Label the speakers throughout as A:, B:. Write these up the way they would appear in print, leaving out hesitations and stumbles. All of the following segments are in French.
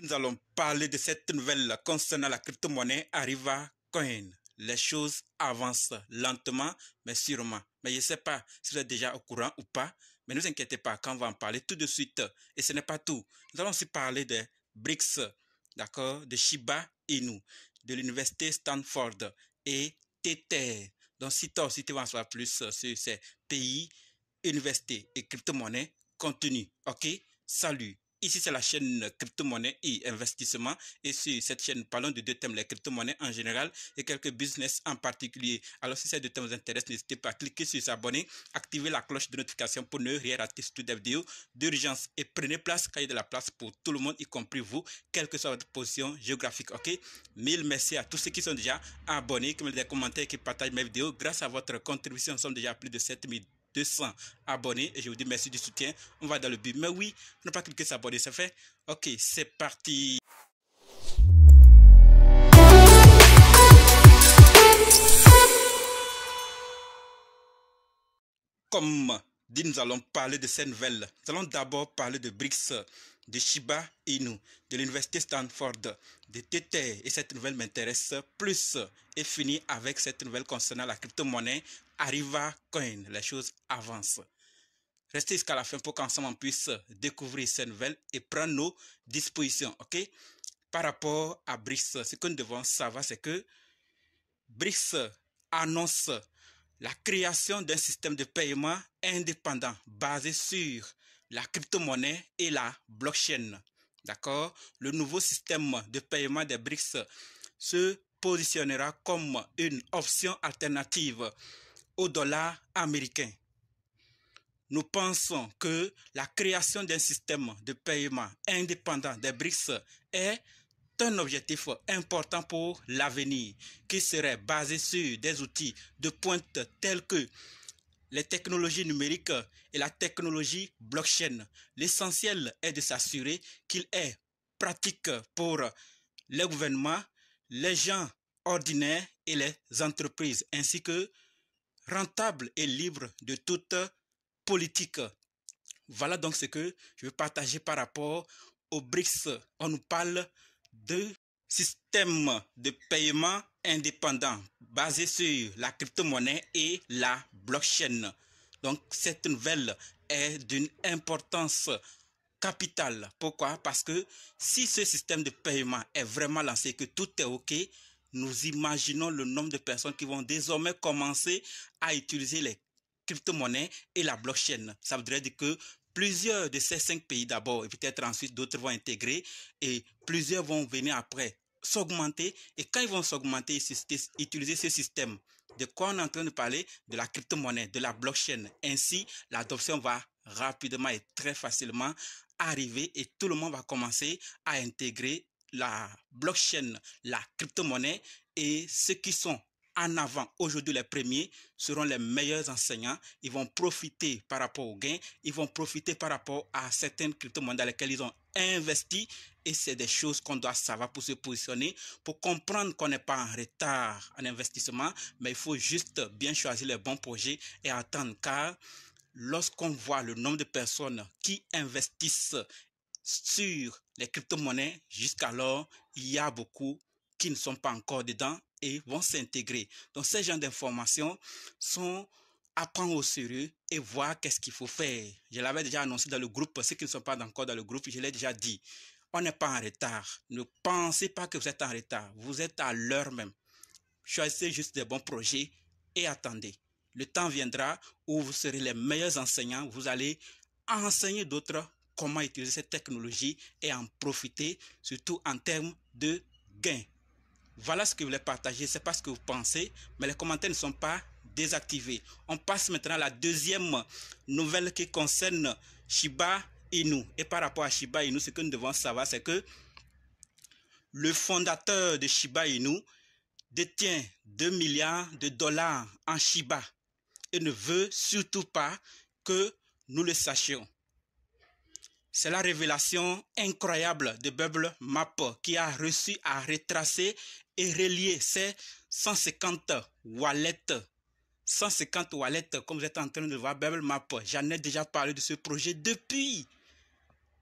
A: Nous allons parler de cette nouvelle concernant la crypto-monnaie Arriva Coin. Les choses avancent lentement, mais sûrement. Mais je ne sais pas si vous êtes déjà au courant ou pas, mais ne vous inquiétez pas, quand on va en parler tout de suite. Et ce n'est pas tout. Nous allons aussi parler de BRICS, d'accord, de Shiba Inu, de l'université Stanford et Tether. Donc, si toi aussi tu veux en savoir plus sur ces pays, universités et crypto-monnaies, continue. OK? Salut. Ici, c'est la chaîne crypto-monnaie et investissement. Et sur cette chaîne, parlons de deux thèmes, les crypto-monnaies en général et quelques business en particulier. Alors, si ces deux thèmes vous intéressent, n'hésitez pas à cliquer sur s'abonner, activer la cloche de notification pour ne rien rater sur toutes les vidéos d'urgence. Et prenez place, car il y a de la place pour tout le monde, y compris vous, quelle que soit votre position géographique. OK? Mille merci à tous ceux qui sont déjà abonnés, qui mettent des commentaires, qui partagent mes vidéos. Grâce à votre contribution, nous sommes déjà à plus de 7200 abonnés et je vous dis merci du soutien. On va dans le but. Mais oui, ne pas cliquer s'abonner, c'est fait. Ok, c'est parti. Comme dit, nous allons parler de ces nouvelles. Nous allons d'abord parler de BRICS, de Shiba Inu, de l'université Stanford, de Tether. Et cette nouvelle m'intéresse plus. Et finir avec cette nouvelle concernant la crypto-monnaie Arriva Coin. Les choses avancent. Restez jusqu'à la fin pour qu'ensemble on puisse découvrir ces nouvelles et prendre nos dispositions. Ok? Par rapport à BRICS, ce que nous devons savoir, c'est que BRICS annonce la création d'un système de paiement indépendant basé sur la crypto-monnaie et la blockchain. D'accord? Le nouveau système de paiement des BRICS se positionnera comme une option alternative au dollar américain. Nous pensons que la création d'un système de paiement indépendant des BRICS est un objectif important pour l'avenir qui serait basé sur des outils de pointe tels que les technologies numériques et la technologie blockchain. L'essentiel est de s'assurer qu'il est pratique pour les gouvernements, les gens ordinaires et les entreprises, ainsi que rentable et libre de toute politique. Voilà donc ce que je veux partager par rapport aux BRICS. On nous parle de système de paiement indépendant basé sur la crypto-monnaie et la blockchain. Donc cette nouvelle est d'une importance capitale. Pourquoi? Parce que si ce système de paiement est vraiment lancé, que tout est OK, nous imaginons le nombre de personnes qui vont désormais commencer à utiliser les crypto-monnaies et la blockchain. Ça voudrait dire que plusieurs de ces 5 pays d'abord, et peut-être ensuite d'autres vont intégrer, et plusieurs vont venir après s'augmenter. Et quand ils vont s'augmenter, utiliser ce système, de quoi on est en train de parler? De la crypto-monnaie, de la blockchain. Ainsi, l'adoption va rapidement et très facilement arriver et tout le monde va commencer à intégrer la blockchain, la crypto-monnaie, et ceux qui sont en avant aujourd'hui, les premiers seront les meilleurs enseignants. Ils vont profiter par rapport aux gains, ils vont profiter par rapport à certaines crypto-monnaies dans lesquelles ils ont investi, et c'est des choses qu'on doit savoir pour se positionner, pour comprendre qu'on n'est pas en retard en investissement, mais il faut juste bien choisir les bons projets et attendre, car lorsqu'on voit le nombre de personnes qui investissent sur les crypto-monnaies, jusqu'alors, il y a beaucoup qui ne sont pas encore dedans et vont s'intégrer. Donc, ces genres d'informations sont à prendre au sérieux et voir qu'est-ce qu'il faut faire. Je l'avais déjà annoncé dans le groupe. Ceux qui ne sont pas encore dans le groupe, je l'ai déjà dit. On n'est pas en retard. Ne pensez pas que vous êtes en retard. Vous êtes à l'heure même. Choisissez juste des bons projets et attendez. Le temps viendra où vous serez les meilleurs enseignants. Vous allez enseigner d'autres comment utiliser cette technologie et en profiter, surtout en termes de gains. Voilà ce que je voulais partager. C'est pas ce que vous pensez, mais les commentaires ne sont pas désactivés. On passe maintenant à la deuxième nouvelle qui concerne Shiba Inu. Et par rapport à Shiba Inu, ce que nous devons savoir, c'est que le fondateur de Shiba Inu détient 2 milliards de dollars en Shiba et ne veut surtout pas que nous le sachions. C'est la révélation incroyable de Bubble Map qui a réussi à retracer et relier ces 150 wallets. 150 wallets, comme vous êtes en train de voir Bubble Map. J'en ai déjà parlé de ce projet depuis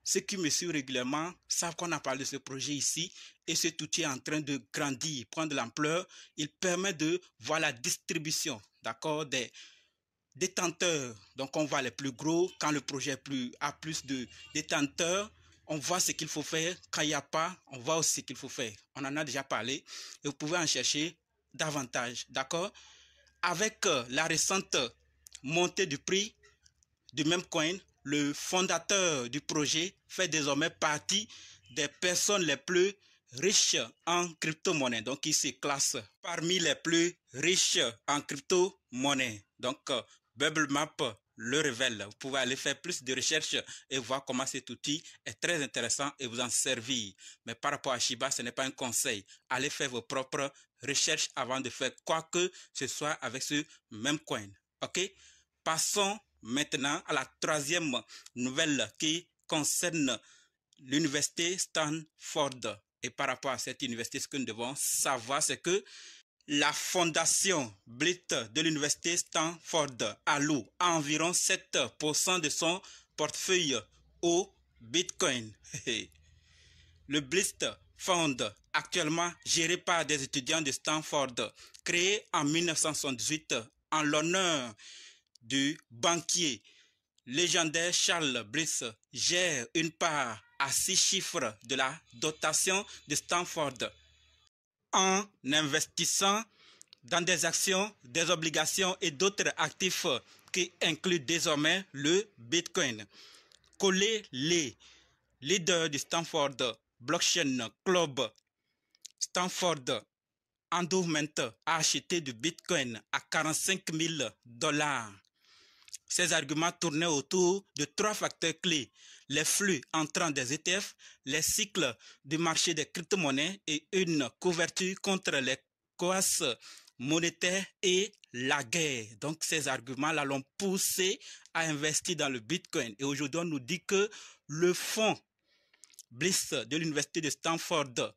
A: ceux qui me suivent régulièrement savent qu'on a parlé de ce projet ici et cet outil est en train de grandir, prendre de l'ampleur. Il permet de voir la distribution, d'accord, des détenteurs. Donc, on voit les plus gros. Quand le projet a plus de détenteurs, on voit ce qu'il faut faire. Quand il n'y a pas, on voit aussi ce qu'il faut faire. On en a déjà parlé et vous pouvez en chercher davantage, d'accord? Avec la récente montée du prix du même coin, le fondateur du projet fait désormais partie des personnes les plus riches en crypto-monnaie. Donc, il se classe parmi les plus riches en crypto-monnaie. Donc, BubbleMap le révèle. Vous pouvez aller faire plus de recherches et voir comment cet outil est très intéressant et vous en servir. Mais par rapport à Shiba, ce n'est pas un conseil. Allez faire vos propres recherches avant de faire quoi que ce soit avec ce même coin. OK? Passons maintenant à la troisième nouvelle qui concerne l'université Stanford. Et par rapport à cette université, ce que nous devons savoir, c'est que la fondation Blitz de l'université Stanford alloue environ 7% de son portefeuille au Bitcoin. Le Blitz Fund, actuellement géré par des étudiants de Stanford, créé en 1978 en l'honneur du banquier légendaire Charles Blitz, gère une part à 6 chiffres de la dotation de Stanford en investissant dans des actions, des obligations et d'autres actifs qui incluent désormais le Bitcoin. Coller les leaders du Stanford Blockchain Club, Stanford Endowment a acheté du Bitcoin à 45 000 $. Ces arguments tournaient autour de 3 facteurs clés: les flux entrants des ETF, les cycles du marché des crypto-monnaies et une couverture contre les coasses monétaires et la guerre. Donc ces arguments-là l'ont poussé à investir dans le Bitcoin. Et aujourd'hui, on nous dit que le fonds Blitz de l'université de Stanford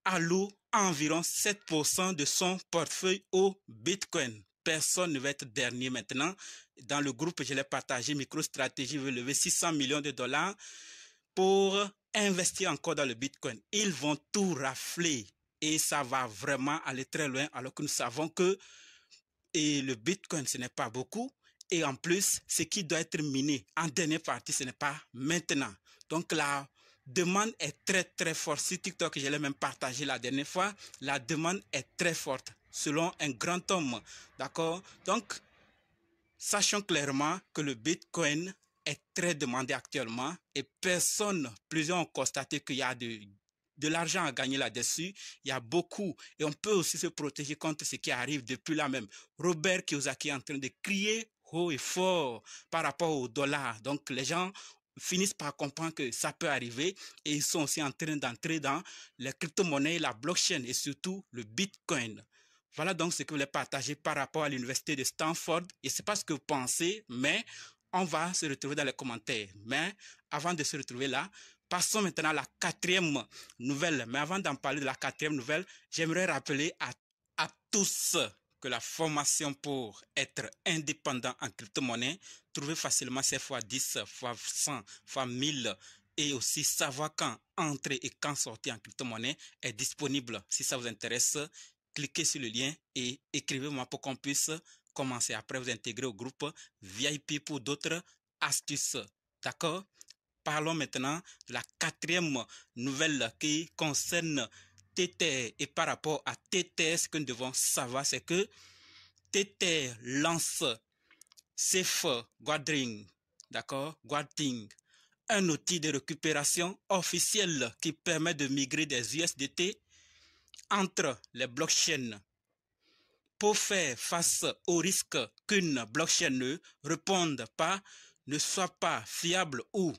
A: alloue environ 7% de son portefeuille au Bitcoin. Personne ne va être dernier maintenant. Dans le groupe, je l'ai partagé, MicroStratégie veut lever 600 millions de dollars pour investir encore dans le Bitcoin. Ils vont tout rafler et ça va vraiment aller très loin alors que nous savons que le Bitcoin, ce n'est pas beaucoup. Et en plus, ce qui doit être miné en dernière partie, ce n'est pas maintenant. Donc la demande est très très forte. Sur TikTok, je l'ai même partagé la dernière fois. La demande est très forte selon un grand homme. D'accord? Donc, sachons clairement que le Bitcoin est très demandé actuellement et plusieurs ont constaté qu'il y a de l'argent à gagner là-dessus. Il y a beaucoup et on peut aussi se protéger contre ce qui arrive depuis là même. Robert Kiyosaki est en train de crier haut et fort par rapport au dollar. Donc, les gens finissent par comprendre que ça peut arriver et ils sont aussi en train d'entrer dans les crypto-monnaies, la blockchain et surtout le Bitcoin. Voilà donc ce que je voulais partager par rapport à l'université de Stanford. Et c'est pas ce que vous pensez, mais on va se retrouver dans les commentaires. Mais avant de se retrouver là, passons maintenant à la quatrième nouvelle. Mais avant d'en parler de la quatrième nouvelle, j'aimerais rappeler à tous que la formation pour être indépendant en crypto-monnaie, trouver facilement ces fois 10, fois 100, fois 1000 et aussi savoir quand entrer et quand sortir en crypto-monnaie est disponible. Si ça vous intéresse, cliquez sur le lien et écrivez-moi pour qu'on puisse commencer. Après, vous intégrer au groupe VIP pour d'autres astuces. D'accord? Parlons maintenant de la quatrième nouvelle qui concerne Tether. Et par rapport à Tether, ce que nous devons savoir, c'est que Tether lance Safe Guarding, d'accord? Guarding, un outil de récupération officiel qui permet de migrer des USDT entre les blockchains. Pour faire face au risque qu'une blockchain ne réponde pas, ne soit pas fiable ou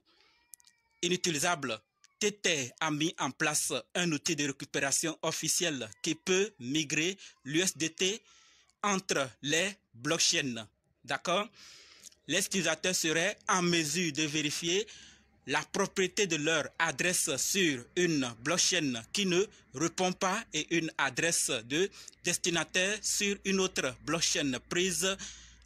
A: inutilisable, Tether a mis en place un outil de récupération officiel qui peut migrer l'USDT entre les blockchains. D'accord? Les utilisateurs seraient en mesure de vérifier la propriété de leur adresse sur une blockchain qui ne répond pas et une adresse de destinataire sur une autre blockchain prise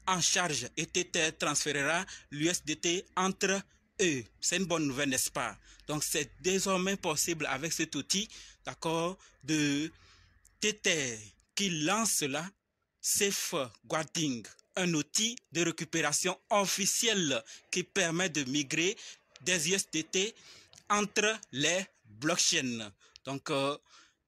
A: en charge et Tether transférera l'USDT entre C'est une bonne nouvelle, n'est-ce pas? Donc, c'est désormais possible avec cet outil, d'accord, de Tether qui lance cela, Safeguarding, un outil de récupération officiel qui permet de migrer des USDT entre les blockchains. Donc,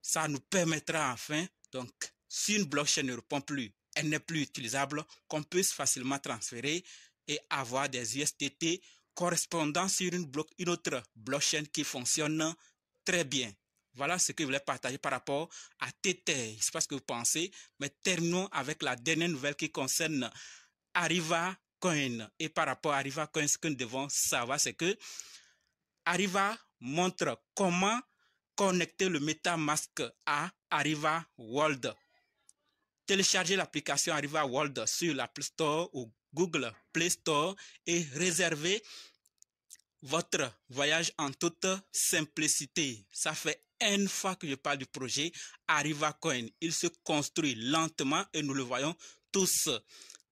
A: ça nous permettra enfin, donc, si une blockchain ne répond plus, elle n'est plus utilisable, qu'on puisse facilement transférer et avoir des USDT correspondant sur une autre blockchain qui fonctionne très bien. Voilà ce que je voulais partager par rapport à Tether. Je ne sais pas ce que vous pensez, mais terminons avec la dernière nouvelle qui concerne Arriva Coin. Et par rapport à Arriva Coin, ce que nous devons savoir, c'est que Arriva montre comment connecter le MetaMask à Arriva World. Téléchargez l'application Arriva World sur l'Apple Store ou Google Play Store et réservez votre voyage en toute simplicité. Ça fait une fois que je parle du projet Arriva Coin. Il se construit lentement et nous le voyons tous.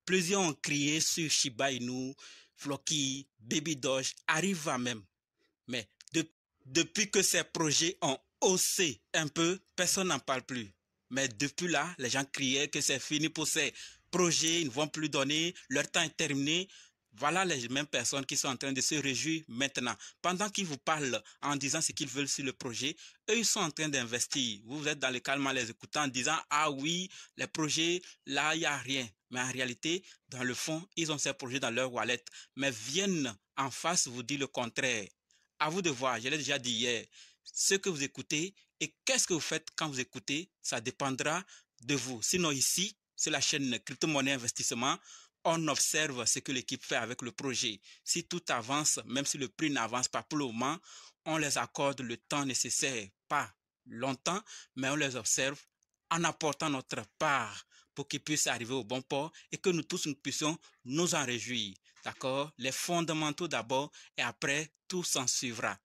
A: Plusieurs ont crié sur Shiba Inu, Floki, Baby Doge, Arriva même. Mais depuis que ces projets ont haussé un peu, personne n'en parle plus. Mais depuis là, les gens criaient que c'est fini pour ces projets, ils ne vont plus donner, leur temps est terminé. Voilà les mêmes personnes qui sont en train de se réjouir maintenant. Pendant qu'ils vous parlent en disant ce qu'ils veulent sur le projet, eux, ils sont en train d'investir. Vous êtes dans le calme en les écoutant en disant « Ah oui, les projets, là, il n'y a rien. » Mais en réalité, dans le fond, ils ont ces projets dans leur wallet. Mais viennent en face vous dire le contraire. À vous de voir, je l'ai déjà dit hier, ce que vous écoutez et qu'est-ce que vous faites quand vous écoutez, ça dépendra de vous. Sinon ici, sur la chaîne Crypto-Monnaie Investissement, on observe ce que l'équipe fait avec le projet. Si tout avance, même si le prix n'avance pas pour le moment, on les accorde le temps nécessaire, pas longtemps, mais on les observe en apportant notre part pour qu'ils puissent arriver au bon port et que nous tous nous puissions nous en réjouir. D'accord? Les fondamentaux d'abord et après, tout s'en suivra.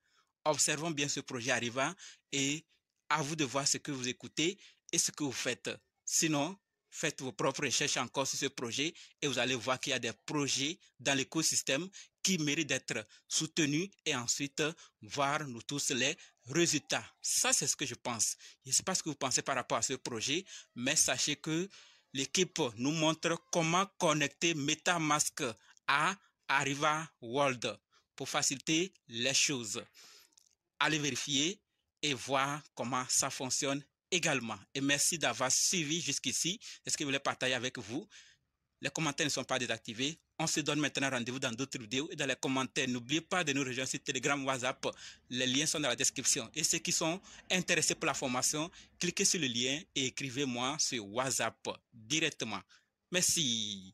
A: Observons bien ce projet Arriva et à vous de voir ce que vous écoutez et ce que vous faites. Sinon, faites vos propres recherches encore sur ce projet et vous allez voir qu'il y a des projets dans l'écosystème qui méritent d'être soutenus et ensuite voir nous tous les résultats. Ça, c'est ce que je pense. Je ne sais pas ce que vous pensez par rapport à ce projet, mais sachez que l'équipe nous montre comment connecter MetaMask à Arriva World pour faciliter les choses. Allez vérifier et voir comment ça fonctionne également. Et merci d'avoir suivi jusqu'ici. C'est ce que je voulais partager avec vous. Les commentaires ne sont pas désactivés. On se donne maintenant rendez-vous dans d'autres vidéos et dans les commentaires. N'oubliez pas de nous rejoindre sur Telegram, WhatsApp. Les liens sont dans la description. Et ceux qui sont intéressés pour la formation, cliquez sur le lien et écrivez-moi sur WhatsApp directement. Merci.